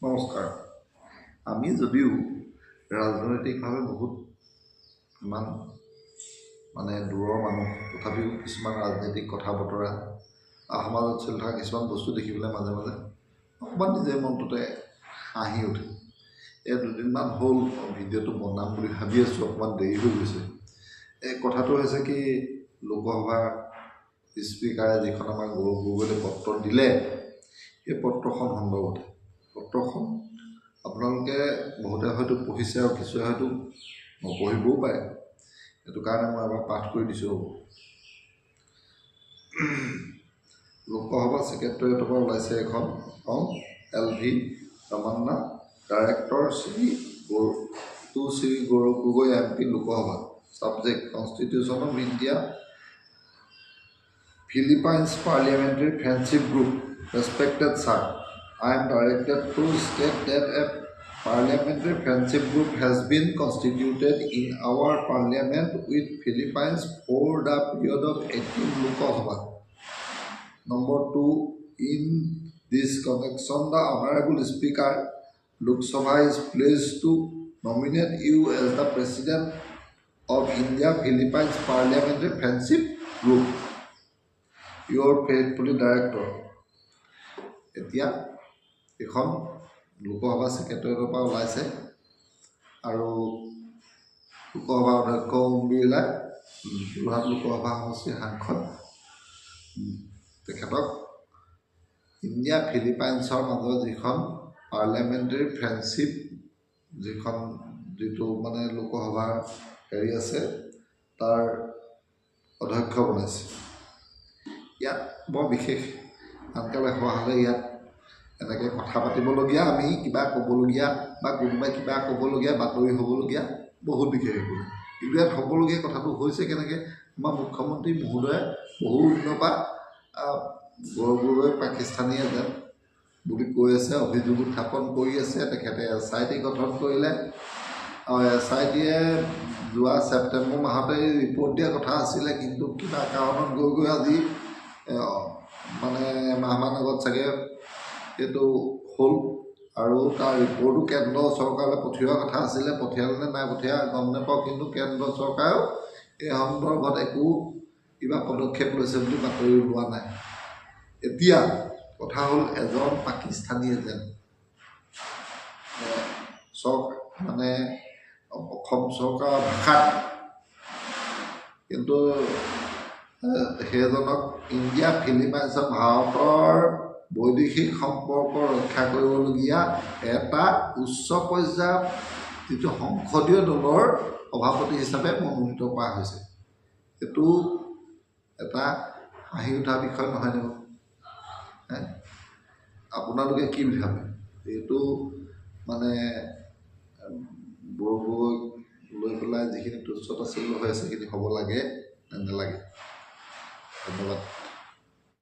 নমস্কাৰ। আমি যদিও ৰাজনৈতিকভাৱে বহুত ইমান দূৰৰ মানুহ, তথাপিও কিছুমান ৰাজনৈতিক কথা বতৰা সমাজত চলি থকা কিছুমান বস্তু দেখিবলৈ মাজে মাজে অকণমান নিজে মনটোতে হাঁহি উঠে। এই দুদিনমান হ'ল ভিডিঅ'টো বনাম বুলি ভাবি আছোঁ, অকণমান দেৰি হৈ গৈছে। এই কথাটো হৈছে কি, লোকসভাৰ স্পীকাৰে যিখন আমাৰ গৌৰৱ গগৈলৈ পত্ৰ দিলে, সেই পত্ৰখন সন্দৰ্ভতে। পত্ৰখন আপোনালোকে বহুতে হয়তো পঢ়িছে আৰু কিছুৱে হয়তো নপঢ়িবও পাৰে, সেইটো কাৰণে মই এবাৰ পাঠ কৰি দিছোঁ। লোকসভা ছেক্ৰেটেৰিয়েটৰ পৰা ওলাইছে এখন LV Ramana, director Shri Gaurav Gogoi MP Lok Sabha. Subject: Constitution of India Philippines Parliamentary Friendship Group. Respected sir, I am directed to state that a parliamentary friendship group has been constituted in our parliament with Philippines for the period of 18 Lok Sabha. Number 2, in this connection, the Honorable Speaker, Lok Sabha is pleased to nominate you as the President of India Philippines Parliamentary Friendship Group. Your faithfully director. এতিয়া এখন লোকসভা ছেক্ৰেটেৰিয়েটৰ পৰা ওলাইছে আৰু লোকসভা অধ্যক্ষ ওম বিৰলাই, যোৰহাট লোকসভা সমষ্টিৰ সাংসদ, তেখেতক ইণ্ডিয়া ফিলিপাইন্সৰ মাজত যিখন পাৰ্লিয়ামেণ্টাৰী ফ্ৰেণ্ডশ্বিপ, যিটো লোকসভাৰ হেৰি আছে, তাৰ অধ্যক্ষ বনাইছে। ইয়াত বৰ বিশেষ আনকালে হোৱা হ'লে ইয়াত এনেকৈ কথা পাতিবলগীয়া, আমি কিবা ক'বলগীয়া বা কোনোবাই কিবা ক'বলগীয়া, বাতৰি হ'বলগীয়া বহুত বিশেষ একো নাই। কিন্তু ইয়াত হ'বলগীয়া কথাটো হৈছে কেনেকৈ, আমাৰ মুখ্যমন্ত্ৰী মহোদয়ে বহু দিনৰ পৰা গৌৰৱ গগৈ পাকিস্তানী এজেণ্ট বুলি কৈ আছে, অভিযোগ উত্থাপন কৰি আছে। তেখেতে SIT গঠন কৰিলে আৰু SITয়ে যোৱা ছেপ্টেম্বৰ মাহতে ৰিপৰ্ট দিয়া কথা আছিলে, কিন্তু কিবা কাৰণত গৈ আজি মাহমান আগত চাগে এইটো হ'ল আৰু তাৰ ৰিপৰ্টো কেন্দ্ৰ চৰকাৰলৈ পঠিওৱাৰ কথা আছিলে। পঠিয়ালে নে নাই পঠিওৱা গম নাপাওঁ, কিন্তু কেন্দ্ৰ চৰকাৰেও এই সন্দৰ্ভত একো কিবা পদক্ষেপ লৈছে বুলি বাতৰি ওলোৱা নাই। এতিয়া কথা হ'ল, এজন পাকিস্তানী এজেণ্ট অসম চৰকাৰৰ ভাষাত, কিন্তু সেইজনক ইণ্ডিয়া ফিলিপাইন্সৰ ভাৰতৰ বৈদেশিক সম্পৰ্ক ৰক্ষা কৰিবলগীয়া এটা উচ্চ পৰ্যায়ৰ যিটো সংসদীয় দলৰ সভাপতি হিচাপে মনোনীত কৰা হৈছে। এইটো এটা হাঁহি উঠা বিষয় নহয়নে বাৰু? আপোনালোকে কি ভাবে? এইটো গৌৰৱ গগৈক লৈ পেলাই যিখিনি তুচ্ছ তাচ্ছিল্য হৈ আছে, সেইখিনি হ'ব লাগে নে নালাগে? ধন্যবাদ।